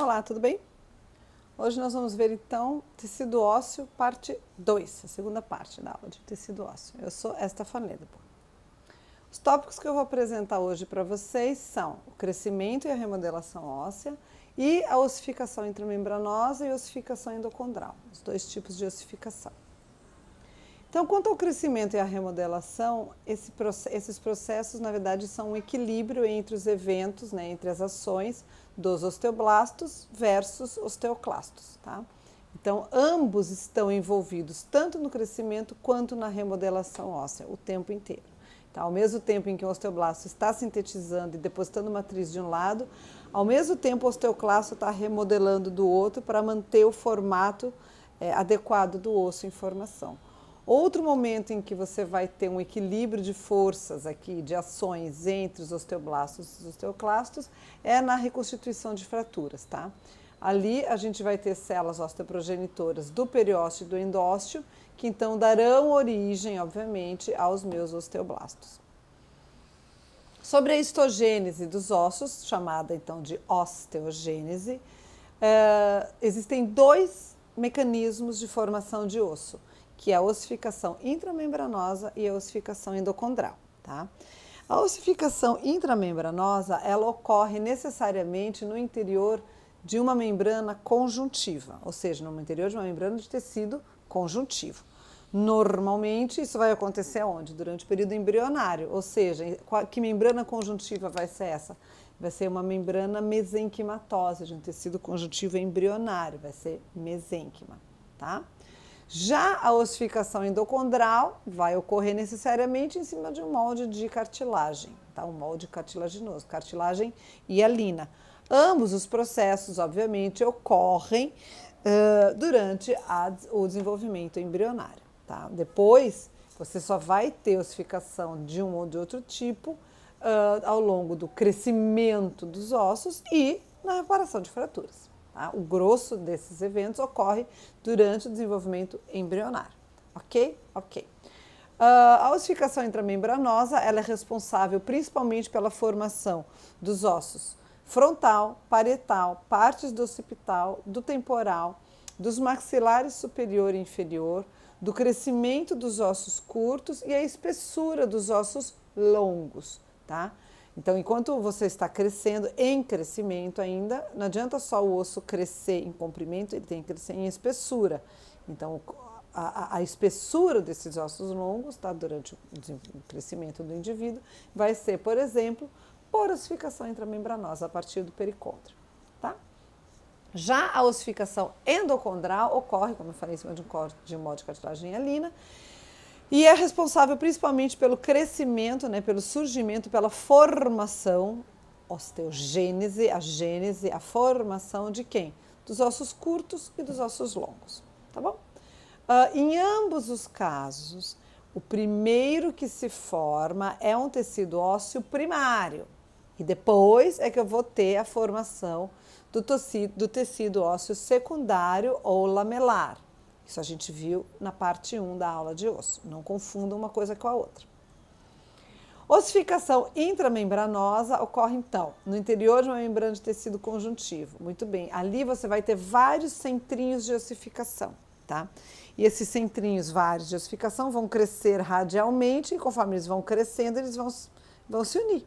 Olá, tudo bem? Hoje nós vamos ver então tecido ósseo, parte 2, a segunda parte da aula de tecido ósseo. Eu sou Esta Faneda. Os tópicos que eu vou apresentar hoje para vocês são o crescimento e a remodelação óssea e a ossificação intramembranosa e ossificação endocondral, os dois tipos de ossificação. Então, quanto ao crescimento e à remodelação, esses processos, na verdade, são um equilíbrio entre os eventos, entre as ações dos osteoblastos versus osteoclastos, tá? Então, ambos estão envolvidos tanto no crescimento quanto na remodelação óssea, o tempo inteiro. Tá? Ao mesmo tempo em que o osteoblasto está sintetizando e depositando matriz de um lado, ao mesmo tempo o osteoclasto está remodelando do outro para manter o formato adequado do osso em formação. Outro momento em que você vai ter um equilíbrio de forças aqui, de ações entre os osteoblastos e os osteoclastos, é na reconstituição de fraturas, tá? Ali a gente vai ter células osteoprogenitoras do periósteo e do endósteo, que então darão origem, obviamente, aos meus osteoblastos. Sobre a histogênese dos ossos, chamada então de osteogênese, existem dois mecanismos de formação de osso, que é a ossificação intramembranosa e a ossificação endocondral, tá? A ossificação intramembranosa, ela ocorre necessariamente no interior de uma membrana conjuntiva, ou seja, no interior de uma membrana de tecido conjuntivo. Normalmente, isso vai acontecer onde? Durante o período embrionário, ou seja, que membrana conjuntiva vai ser essa? Vai ser uma membrana mesenquimatosa de um tecido conjuntivo embrionário, vai ser mesênquima, tá? Já a ossificação endocondral vai ocorrer necessariamente em cima de um molde de cartilagem, tá? Um molde cartilaginoso, cartilagem hialina. Ambos os processos, obviamente, ocorrem durante o desenvolvimento embrionário, tá? Depois, você só vai ter ossificação de um ou de outro tipo ao longo do crescimento dos ossos e na reparação de fraturas. O grosso desses eventos ocorre durante o desenvolvimento embrionário, ok? Ok. A ossificação intramembranosa, ela é responsável principalmente pela formação dos ossos frontal, parietal, partes do occipital, do temporal, dos maxilares superior e inferior, do crescimento dos ossos curtos e a espessura dos ossos longos, tá? Então, enquanto você está crescendo, em crescimento ainda, não adianta só o osso crescer em comprimento, ele tem que crescer em espessura. Então, a espessura desses ossos longos, tá, durante o crescimento do indivíduo, vai ser, por exemplo, por ossificação intramembranosa a partir do pericôndrio, tá? Já a ossificação endocondral ocorre, como eu falei, em cima de um molde de cartilagem hialina, e é responsável principalmente pelo crescimento, pelo surgimento, pela formação, osteogênese, a formação de quem? Dos ossos curtos e dos ossos longos, tá bom? Em ambos os casos, o primeiro que se forma é um tecido ósseo primário, e depois é que eu vou ter a formação do tecido ósseo secundário ou lamelar. Isso a gente viu na parte 1 da aula de osso. Não confundam uma coisa com a outra. Ossificação intramembranosa ocorre, então, no interior de uma membrana de tecido conjuntivo. Muito bem, ali você vai ter vários centrinhos de ossificação, tá? E esses centrinhos vários de ossificação vão crescer radialmente e conforme eles vão crescendo, eles vão se unir.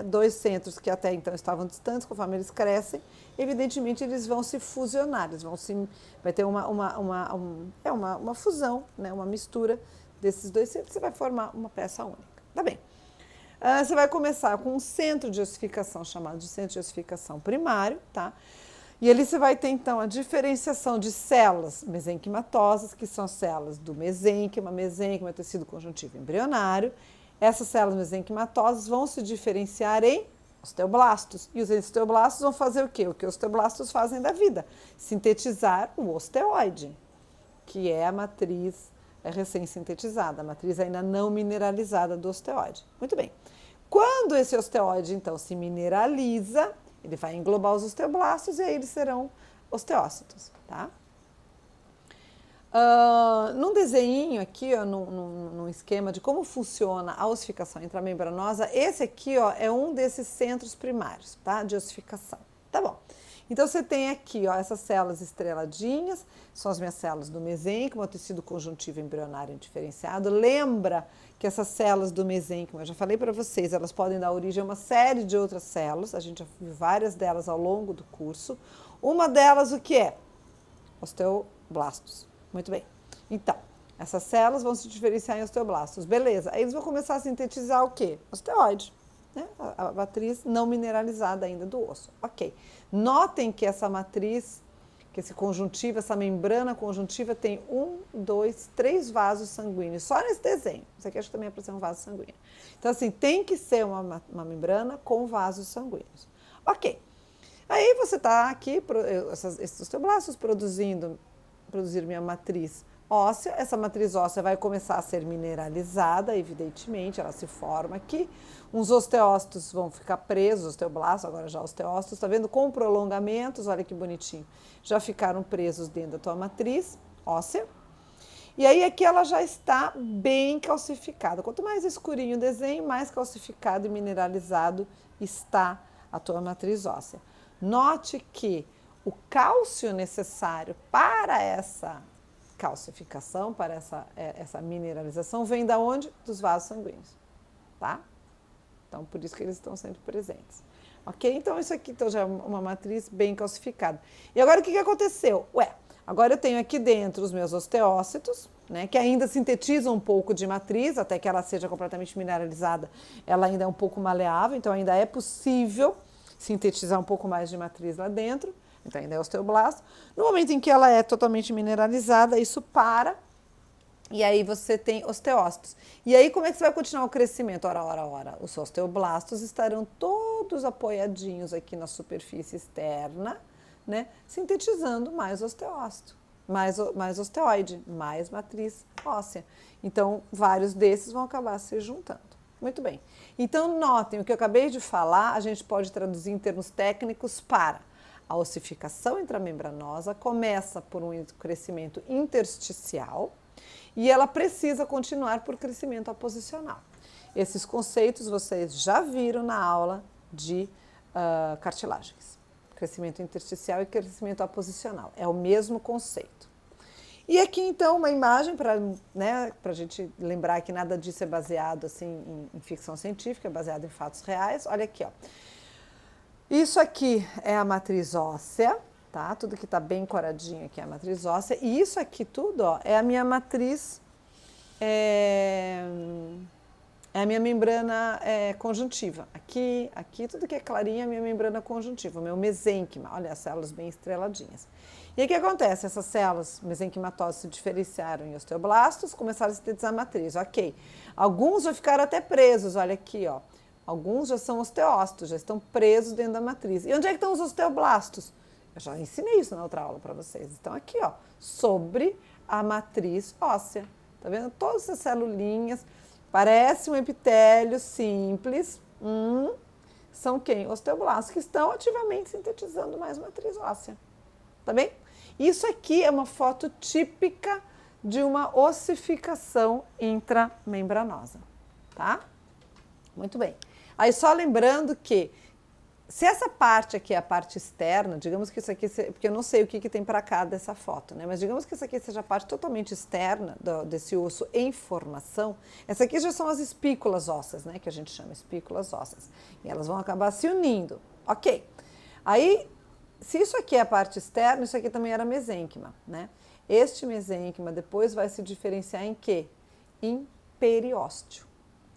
Dois centros que até então estavam distantes, conforme eles crescem, evidentemente eles vão se fusionar, vai ter uma fusão, uma mistura desses dois centros, você vai formar uma peça única. Tá bem. Você vai começar com um centro de ossificação chamado de centro de ossificação primário, tá? E ali você vai ter então a diferenciação de células mesenquimatosas, que são células do mesênquima é o tecido conjuntivo embrionário. Essas células mesenquimatosas vão se diferenciar em osteoblastos. E os osteoblastos vão fazer o quê? O que os osteoblastos fazem da vida? Sintetizar o osteoide, que é a matriz recém-sintetizada, a matriz ainda não mineralizada do osteoide. Muito bem. Quando esse osteoide, então, se mineraliza, ele vai englobar os osteoblastos e aí eles serão osteócitos, tá? Num desenho aqui, num esquema de como funciona a ossificação intramembranosa, esse aqui é um desses centros primários, tá? De ossificação. Tá bom. Então, você tem aqui, ó, essas células estreladinhas, são as minhas células do mesênquima, o tecido conjuntivo embrionário diferenciado. Lembra que essas células do mesênquima, eu já falei para vocês, elas podem dar origem a uma série de outras células, a gente já viu várias delas ao longo do curso. Uma delas, o que é? Osteoblastos. Muito bem. Então, essas células vão se diferenciar em osteoblastos. Beleza. Aí eles vão começar a sintetizar o quê? Osteoide. Né? A matriz não mineralizada ainda do osso. Ok. Notem que essa matriz, que esse conjuntivo, essa membrana conjuntiva tem 1, 2, 3 vasos sanguíneos. Só nesse desenho. Isso aqui acho que também é para ser um vaso sanguíneo. Então, assim, tem que ser uma membrana com vasos sanguíneos. Ok. Aí você está aqui, esses osteoblastos produzir minha matriz óssea. Essa matriz óssea vai começar a ser mineralizada, evidentemente, ela se forma aqui. Uns osteócitos vão ficar presos, osteoblastos, agora já osteócitos, tá vendo? Com prolongamentos, olha que bonitinho. Já ficaram presos dentro da tua matriz óssea. E aí aqui ela já está bem calcificada. Quanto mais escurinho o desenho, mais calcificado e mineralizado está a tua matriz óssea. Note que o cálcio necessário para essa calcificação, para essa mineralização, vem da onde? Dos vasos sanguíneos, tá? Então, por isso que eles estão sempre presentes. Ok? Então, isso aqui então, já é uma matriz bem calcificada. E agora, o que aconteceu? Agora eu tenho aqui dentro os meus osteócitos, né, que ainda sintetizam um pouco de matriz, até que ela seja completamente mineralizada, ela ainda é um pouco maleável, então ainda é possível sintetizar um pouco mais de matriz lá dentro, então ainda é osteoblasto. No momento em que ela é totalmente mineralizada, isso para, e aí você tem osteócitos. E aí como é que você vai continuar o crescimento? Ora, os osteoblastos estarão todos apoiadinhos aqui na superfície externa, né, sintetizando mais osteócito, mais osteoide, mais matriz óssea. Então, vários desses vão acabar se juntando. Muito bem. Então, notem, o que eu acabei de falar, a gente pode traduzir em termos técnicos para a ossificação intramembranosa, começa por um crescimento intersticial e ela precisa continuar por crescimento aposicional. Esses conceitos vocês já viram na aula de cartilagens. Crescimento intersticial e crescimento aposicional. É o mesmo conceito. E aqui, então, uma imagem para, né, a gente lembrar que nada disso é baseado assim, em ficção científica, é baseado em fatos reais. Olha aqui, ó. Isso aqui é a matriz óssea, tá? Tudo que está bem coradinho aqui é a matriz óssea. E isso aqui tudo, ó, é a minha matriz, é a minha membrana conjuntiva. Aqui, tudo que é clarinho é a minha membrana conjuntiva, o meu mesênquima. Olha, as células bem estreladinhas. E aí o que acontece? Essas células mesenquimatosas se diferenciaram em osteoblastos, começaram a sintetizar a matriz. Ok. Alguns já ficaram até presos, olha aqui, ó. Alguns já são osteócitos, já estão presos dentro da matriz. E onde é que estão os osteoblastos? Eu já ensinei isso na outra aula para vocês. Estão aqui, ó, sobre a matriz óssea. Tá vendo? Todas essas celulinhas, parece um epitélio simples. São quem? Osteoblastos, que estão ativamente sintetizando mais matriz óssea. Tá bem? Isso aqui é uma foto típica de uma ossificação intramembranosa, tá? Muito bem. Aí só lembrando que se essa parte aqui é a parte externa, digamos que isso aqui, porque eu não sei o que tem para cá dessa foto, né? Mas digamos que isso aqui seja a parte totalmente externa desse osso em formação. Essa aqui já são as espículas ósseas, né? Que a gente chama espículas ósseas. E elas vão acabar se unindo. Ok. Aí, se isso aqui é a parte externa, isso aqui também era mesênquima, né? Este mesênquima depois vai se diferenciar em quê? Em periósteo.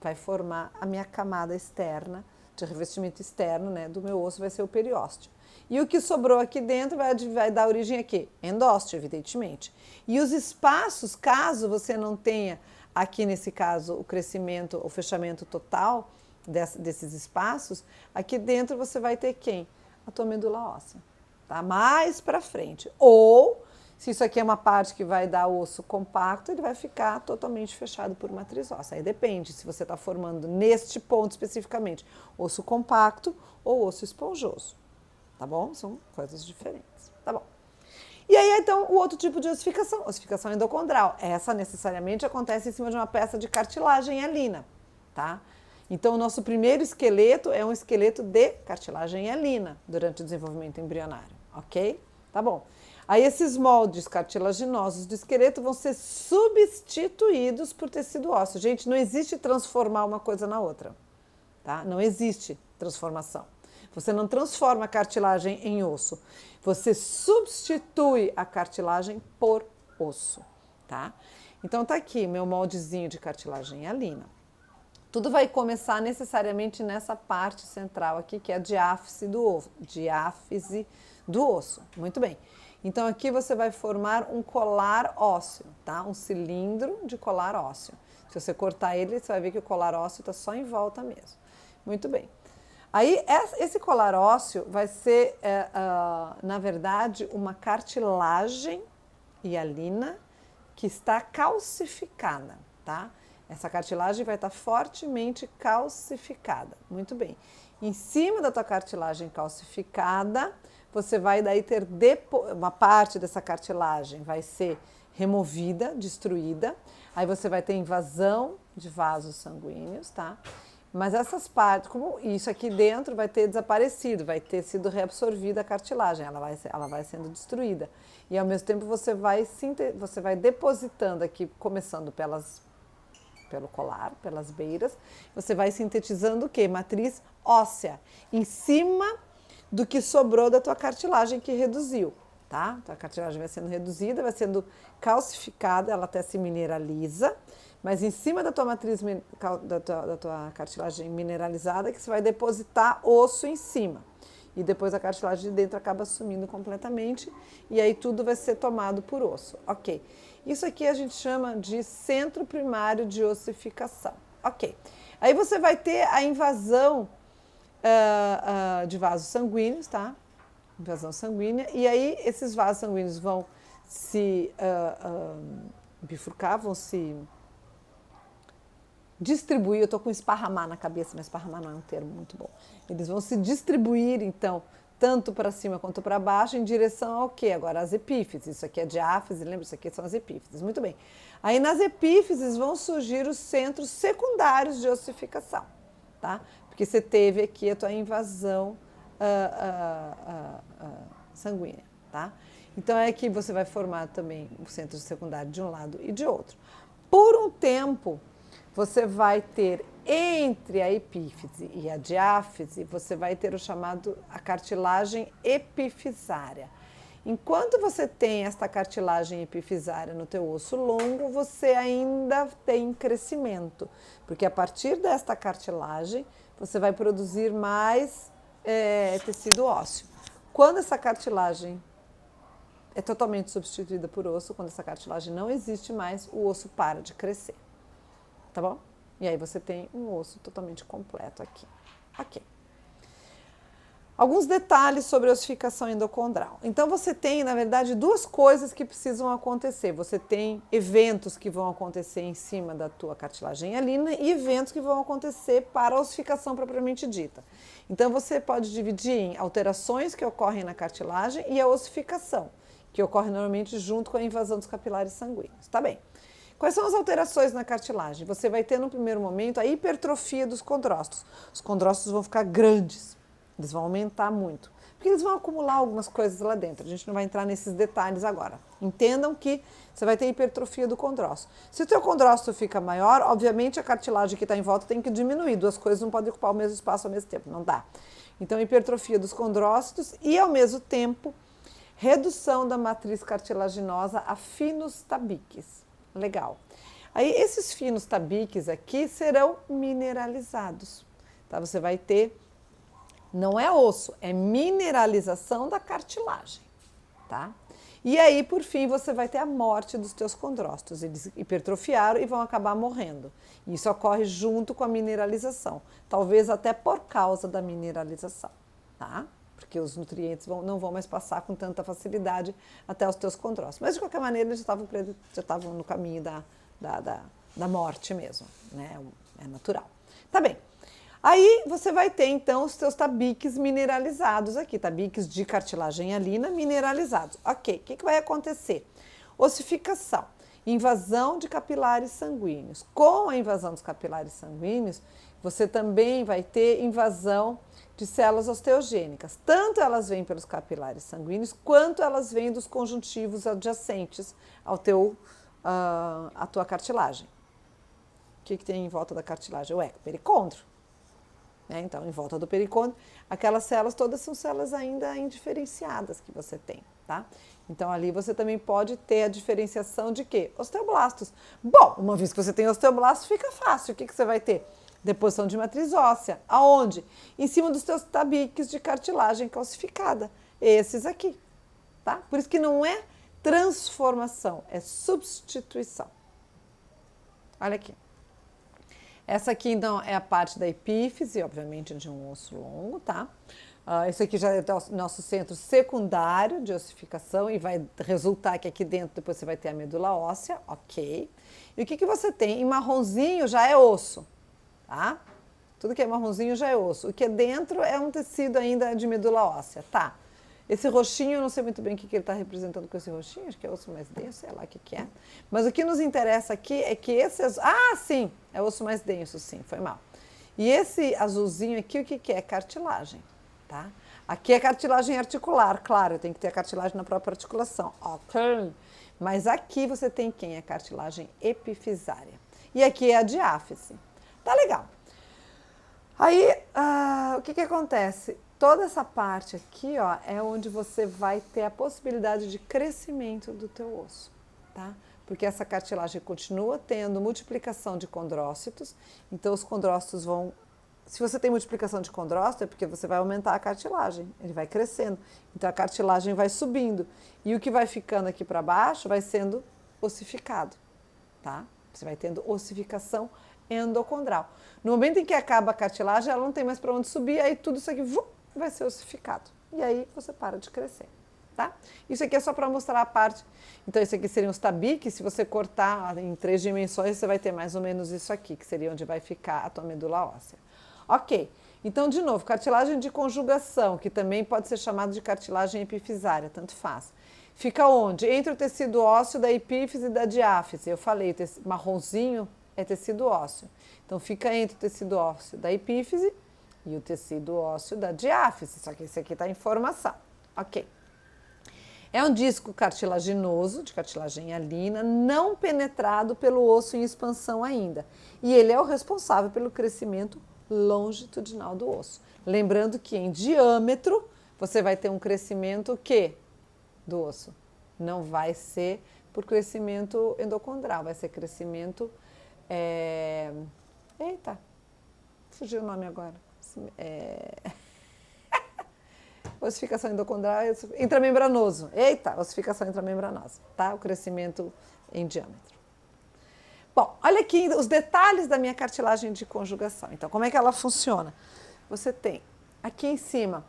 Vai formar a minha camada externa, de revestimento externo, né, do meu osso, vai ser o periósteo. E o que sobrou aqui dentro vai dar origem a quê? Endósteo, evidentemente. E os espaços, caso você não tenha, aqui nesse caso, o crescimento, o fechamento total desses espaços, aqui dentro você vai ter quem? A tua medula óssea, tá? Mais para frente. Ou, se isso aqui é uma parte que vai dar osso compacto, ele vai ficar totalmente fechado por matriz óssea. Aí depende se você está formando neste ponto especificamente osso compacto ou osso esponjoso, tá bom? São coisas diferentes, tá bom? E aí, então, o outro tipo de ossificação endocondral. Essa necessariamente acontece em cima de uma peça de cartilagem hialina, tá? Então, o nosso primeiro esqueleto é um esqueleto de cartilagem hialina durante o desenvolvimento embrionário, ok? Tá bom. Aí esses moldes cartilaginosos do esqueleto vão ser substituídos por tecido ósseo. Gente, não existe transformar uma coisa na outra, tá? Não existe transformação. Você não transforma a cartilagem em osso. Você substitui a cartilagem por osso, tá? Então tá aqui meu moldezinho de cartilagem hialina. Tudo vai começar necessariamente nessa parte central aqui, que é a diáfise do osso. Muito bem. Então aqui você vai formar um colar ósseo, tá? Um cilindro de colar ósseo. Se você cortar ele, você vai ver que o colar ósseo está só em volta mesmo. Muito bem. Aí esse colar ósseo vai ser, na verdade, uma cartilagem hialina que está calcificada, tá? Essa cartilagem vai estar fortemente calcificada. Muito bem. Em cima da tua cartilagem calcificada, você vai daí ter uma parte dessa cartilagem vai ser removida, destruída. Aí você vai ter invasão de vasos sanguíneos, tá? Mas essas partes, como isso aqui dentro vai ter desaparecido, vai ter sido reabsorvida a cartilagem, ela vai sendo destruída. E ao mesmo tempo você vai depositando aqui, começando pelo colar, pelas beiras, você vai sintetizando o quê? Matriz óssea, em cima do que sobrou da tua cartilagem que reduziu, tá? Tua cartilagem vai sendo reduzida, vai sendo calcificada, ela até se mineraliza, mas em cima da tua matriz, da tua cartilagem mineralizada, que você vai depositar osso em cima. E depois a cartilagem de dentro acaba sumindo completamente e aí tudo vai ser tomado por osso. Ok. Isso aqui a gente chama de centro primário de ossificação. Ok. Aí você vai ter a invasão de vasos sanguíneos, tá? Invasão sanguínea. E aí esses vasos sanguíneos vão se bifurcar, vão se distribuir. Eu estou com esparramar na cabeça, mas esparramar não é um termo muito bom. Eles vão se distribuir, então, tanto para cima quanto para baixo, em direção ao quê? Agora, as epífises. Isso aqui é diáfise, lembra? Isso aqui são as epífises. Muito bem. Aí, nas epífises vão surgir os centros secundários de ossificação, tá? Porque você teve aqui a tua invasão sanguínea, tá? Então, é que você vai formar também o centro secundário de um lado e de outro. Por um tempo, você vai ter entre a epífise e a diáfise, você vai ter o chamado a cartilagem epifisária. Enquanto você tem esta cartilagem epifisária no teu osso longo, você ainda tem crescimento, porque a partir desta cartilagem você vai produzir mais tecido ósseo. Quando essa cartilagem é totalmente substituída por osso, quando essa cartilagem não existe mais, o osso para de crescer. Tá bom? E aí você tem um osso totalmente completo aqui. Ok. Alguns detalhes sobre a ossificação endocondral. Então você tem, na verdade, duas coisas que precisam acontecer. Você tem eventos que vão acontecer em cima da tua cartilagem hialina e eventos que vão acontecer para a ossificação propriamente dita. Então você pode dividir em alterações que ocorrem na cartilagem e a ossificação, que ocorre normalmente junto com a invasão dos capilares sanguíneos. Tá bem. Quais são as alterações na cartilagem? Você vai ter no primeiro momento a hipertrofia dos condrócitos. Os condrócitos vão ficar grandes, eles vão aumentar muito, porque eles vão acumular algumas coisas lá dentro. A gente não vai entrar nesses detalhes agora. Entendam que você vai ter hipertrofia do condrócito. Se o teu condrócito fica maior, obviamente a cartilagem que está em volta tem que diminuir. Duas coisas não podem ocupar o mesmo espaço ao mesmo tempo, não dá. Então, hipertrofia dos condrócitos e, ao mesmo tempo, redução da matriz cartilaginosa a finos tabiques. Legal. Aí esses finos tabiques aqui serão mineralizados, tá? Você vai ter, não é osso, é mineralização da cartilagem, tá? E aí, por fim, você vai ter a morte dos teus condrócitos. Eles hipertrofiaram e vão acabar morrendo. Isso ocorre junto com a mineralização, talvez até por causa da mineralização, tá? Porque os nutrientes não vão mais passar com tanta facilidade até os teus condrócitos. Mas, de qualquer maneira, eles já estavam no caminho da morte mesmo, né? É natural. Tá bem. Aí, você vai ter, então, os teus tabiques mineralizados aqui, tabiques de cartilagem hialina mineralizados. Ok, o que vai acontecer? Ossificação, invasão de capilares sanguíneos. Com a invasão dos capilares sanguíneos, você também vai ter invasão de células osteogênicas. Tanto elas vêm pelos capilares sanguíneos, quanto elas vêm dos conjuntivos adjacentes à tua cartilagem. O que tem em volta da cartilagem? Ué, pericôndrio. Então, em volta do pericôndrio, aquelas células todas são células ainda indiferenciadas que você tem, tá? Então, ali você também pode ter a diferenciação de quê? Osteoblastos. Bom, uma vez que você tem osteoblastos, fica fácil. O que você vai ter? Deposição de matriz óssea. Aonde? Em cima dos teus tabiques de cartilagem calcificada. Esses aqui, tá? Por isso que não é transformação, é substituição. Olha aqui. Essa aqui, então, é a parte da epífise, obviamente, de um osso longo, tá? Esse aqui já é o nosso centro secundário de ossificação e vai resultar que aqui dentro depois você vai ter a medula óssea, ok. E o que você tem? Em marronzinho já é osso, tá? Tudo que é marronzinho já é osso. O que é dentro é um tecido ainda de medula óssea, tá? Esse roxinho, eu não sei muito bem o que ele está representando com esse roxinho, acho que é osso mais denso, sei lá o que é. Mas o que nos interessa aqui é que esse... sim, é osso mais denso, sim, foi mal. E esse azulzinho aqui, o que é? Cartilagem, tá? Aqui é cartilagem articular, claro, tem que ter a cartilagem na própria articulação, ok. Mas aqui você tem quem? A cartilagem epifisária. E aqui é a diáfise. Tá legal. Aí, o que acontece? Toda essa parte aqui, ó, é onde você vai ter a possibilidade de crescimento do teu osso, tá? Porque essa cartilagem continua tendo multiplicação de condrócitos, então os condrócitos vão... Se você tem multiplicação de condrócito, é porque você vai aumentar a cartilagem, ele vai crescendo, então a cartilagem vai subindo, e o que vai ficando aqui para baixo vai sendo ossificado, tá? Você vai tendo ossificação endocondral. No momento em que acaba a cartilagem, ela não tem mais para onde subir, aí tudo isso aqui vai ser ossificado. E aí você para de crescer, tá? Isso aqui é só para mostrar a parte. Então, isso aqui seriam os tabiques. Se você cortar em 3 dimensões, você vai ter mais ou menos isso aqui, que seria onde vai ficar a tua medula óssea. Ok. Então, de novo, cartilagem de conjugação, que também pode ser chamada de cartilagem epifisária, tanto faz. Fica onde? Entre o tecido ósseo da epífise e da diáfise. Eu falei, o marronzinho é tecido ósseo. Então, fica entre o tecido ósseo da epífise e o tecido ósseo da diáfise, só que esse aqui está em formação. Ok. É um disco cartilaginoso, de cartilagem hialina, não penetrado pelo osso em expansão ainda. E ele é o responsável pelo crescimento longitudinal do osso. Lembrando que em diâmetro, você vai ter um crescimento o quê? Do osso. Não vai ser por crescimento endocondral, vai ser crescimento... Eita, fugiu o nome agora. Ossificação endocondral, intramembranoso. Eita, ossificação intramembranosa, tá? O crescimento em diâmetro. Bom, olha aqui os detalhes da minha cartilagem de conjugação. Então, como é que ela funciona? Você tem aqui em cima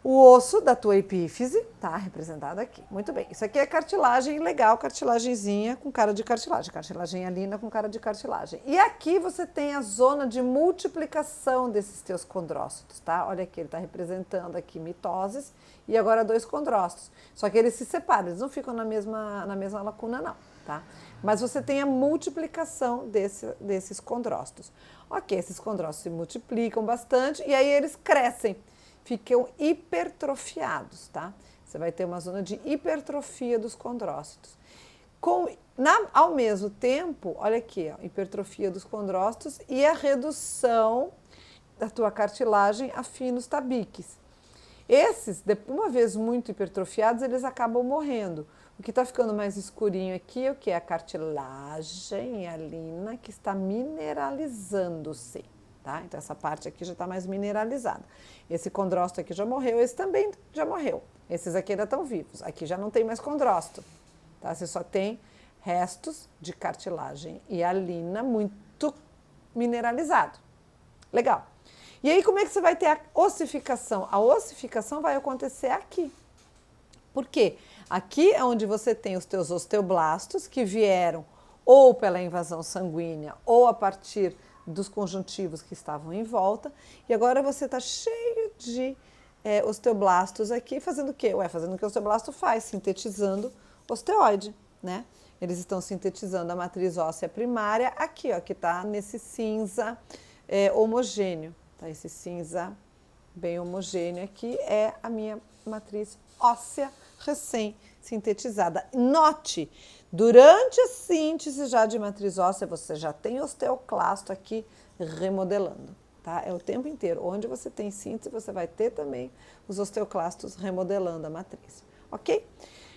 o osso da tua epífise, tá? Representado aqui. Muito bem. Isso aqui é cartilagem legal, cartilagenzinha com cara de cartilagem. Cartilagem hialina com cara de cartilagem. E aqui você tem a zona de multiplicação desses teus condrócitos, tá? Olha aqui, ele está representando aqui mitoses e agora 2 condrócitos. Só que eles se separam, eles não ficam na mesma lacuna, não, tá? Mas você tem a multiplicação desses condrócitos. Ok, esses condrócitos se multiplicam bastante e aí eles crescem. Ficam hipertrofiados, tá? Você vai ter uma zona de hipertrofia dos condrócitos. Ao mesmo tempo, olha aqui, ó, hipertrofia dos condrócitos e a redução da tua cartilagem a finos tabiques. Esses, uma vez muito hipertrofiados, eles acabam morrendo. O que está ficando mais escurinho aqui é o que? A cartilagem hialina que está mineralizando-se. Tá? Então, essa parte aqui já está mais mineralizada. Esse condrócito aqui já morreu, esse também já morreu. Esses aqui ainda estão vivos. Aqui já não tem mais condrócito. Tá? Você só tem restos de cartilagem hialina muito mineralizado. Legal. E aí, como é que você vai ter a ossificação? A ossificação vai acontecer aqui. Por quê? Aqui é onde você tem os teus osteoblastos que vieram ou pela invasão sanguínea ou a partir dos conjuntivos que estavam em volta, e agora você está cheio de osteoblastos aqui, fazendo o quê? Fazendo o que o osteoblasto faz, sintetizando osteoide, né? Eles estão sintetizando a matriz óssea primária aqui, ó, que está nesse cinza homogêneo, tá? Esse cinza bem homogêneo aqui é a minha matriz óssea recém-sintetizada. Note, durante a síntese já de matriz óssea, você já tem osteoclasto aqui remodelando, tá? É o tempo inteiro. Onde você tem síntese, você vai ter também os osteoclastos remodelando a matriz, ok?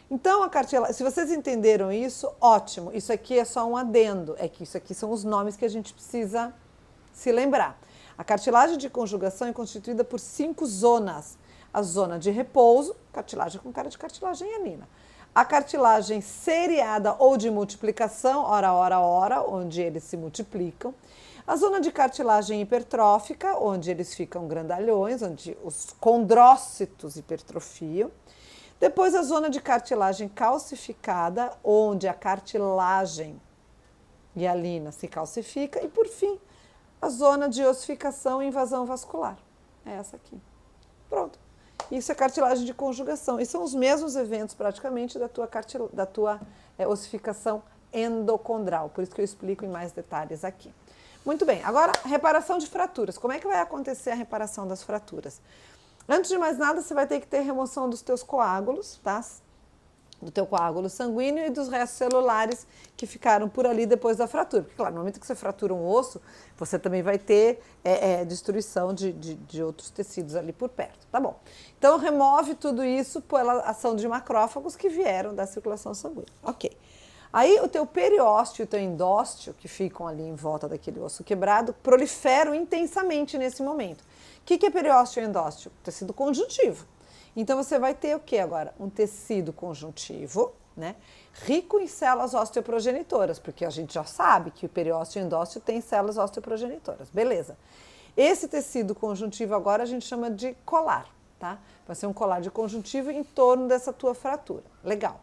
Então, a cartilagem, se vocês entenderam isso, ótimo. Isso aqui é só um adendo, é que isso aqui são os nomes que a gente precisa se lembrar. A cartilagem de conjugação é constituída por 5 zonas. A zona de repouso, cartilagem com cara de cartilagem hialina. A cartilagem seriada ou de multiplicação, hora, onde eles se multiplicam. A zona de cartilagem hipertrófica, onde eles ficam grandalhões, onde os condrócitos hipertrofiam. Depois a zona de cartilagem calcificada, onde a cartilagem hialina se calcifica. E por fim, a zona de ossificação e invasão vascular. É essa aqui. Pronto. Isso é cartilagem de conjugação. E são os mesmos eventos praticamente da tua ossificação endocondral. Por isso que eu explico em mais detalhes aqui. Muito bem. Agora, reparação de fraturas. Como é que vai acontecer a reparação das fraturas? Antes de mais nada, você vai ter que ter remoção dos teus coágulos, tá? Do teu coágulo sanguíneo e dos restos celulares que ficaram por ali depois da fratura. Porque, claro, no momento que você fratura um osso, você também vai ter destruição de outros tecidos ali por perto, tá bom? Então, remove tudo isso pela ação de macrófagos que vieram da circulação sanguínea. Ok. Aí, o teu periósteo e o teu endósteo, que ficam ali em volta daquele osso quebrado, proliferam intensamente nesse momento. O que é periósteo e endósteo? Tecido conjuntivo. Então, você vai ter o que agora? Um tecido conjuntivo, né? Rico em células osteoprogenitoras, porque a gente já sabe que o periósteo e o endósteo tem células osteoprogenitoras. Beleza. Esse tecido conjuntivo agora a gente chama de colar, tá? Vai ser um colar de conjuntivo em torno dessa tua fratura. Legal.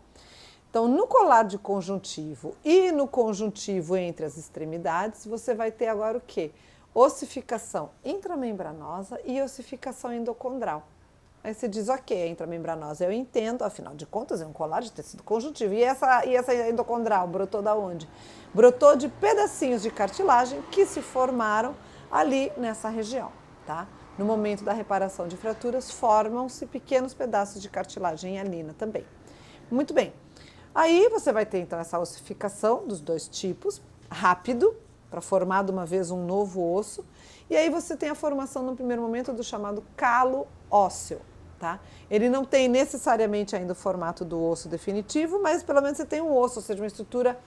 Então, no colar de conjuntivo e no conjuntivo entre as extremidades, você vai ter agora o quê? Ossificação intramembranosa e ossificação endocondral. Aí você diz, ok, a intramembranosa eu entendo, afinal de contas é um colar de tecido conjuntivo. E essa endocondral brotou da onde? Brotou de pedacinhos de cartilagem que se formaram ali nessa região, tá? No momento da reparação de fraturas, formam-se pequenos pedaços de cartilagem hialina também. Muito bem. Aí você vai ter então essa ossificação dos dois tipos, rápido, para formar de uma vez um novo osso. E aí você tem a formação no primeiro momento do chamado calo ósseo, tá? Ele não tem necessariamente ainda o formato do osso definitivo, mas pelo menos você tem um osso, ou seja, uma estrutura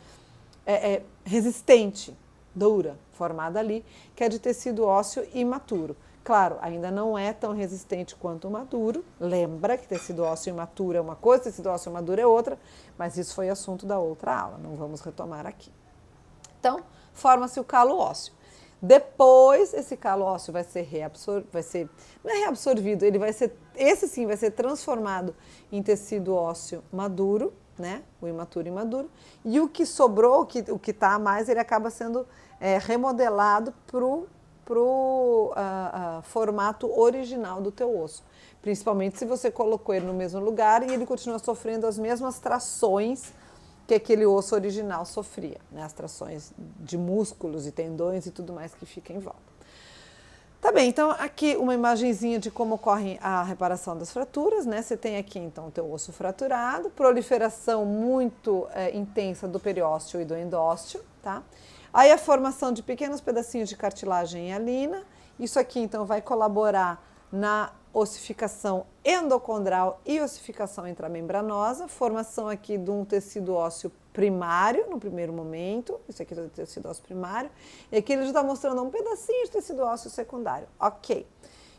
resistente, dura, formada ali, que é de tecido ósseo imaturo. Claro, ainda não é tão resistente quanto o maduro. Lembra que tecido ósseo imaturo é uma coisa, tecido ósseo maduro é outra, mas isso foi assunto da outra aula, não vamos retomar aqui. Então, forma-se o calo ósseo. Depois, esse calo ósseo vai ser não é reabsorvido, ele vai ser, esse sim vai ser transformado em tecido ósseo maduro, né? O imaturo e maduro. E o que sobrou, o que está a mais, ele acaba sendo remodelado para o formato original do teu osso. Principalmente se você colocou ele no mesmo lugar e ele continua sofrendo as mesmas trações que aquele osso original sofria, né? As trações de músculos e tendões e tudo mais que fica em volta. Tá bem, então aqui uma imagenzinha de como ocorre a reparação das fraturas, né? Você tem aqui então o teu osso fraturado, proliferação muito intensa do periósteo e do endósteo, tá? Aí a formação de pequenos pedacinhos de cartilagem hialina, isso aqui então vai colaborar na ossificação endocondral e ossificação intramembranosa, formação aqui de um tecido ósseo primário no primeiro momento, isso aqui é o tecido ósseo primário, e aqui ele já está mostrando um pedacinho de tecido ósseo secundário, ok.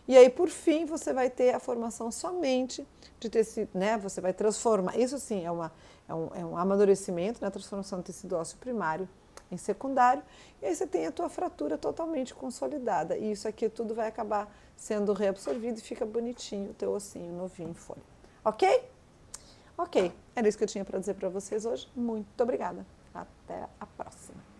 E aí, por fim, você vai ter a formação somente de tecido, né? Você vai transformar, isso sim é um amadurecimento, né? A transformação do tecido ósseo primário em secundário, e aí você tem a tua fratura totalmente consolidada, e isso aqui tudo vai acabar sendo reabsorvido e fica bonitinho o teu ossinho novinho em folha. Ok? Ok, era isso que eu tinha para dizer para vocês hoje. Muito obrigada. Até a próxima.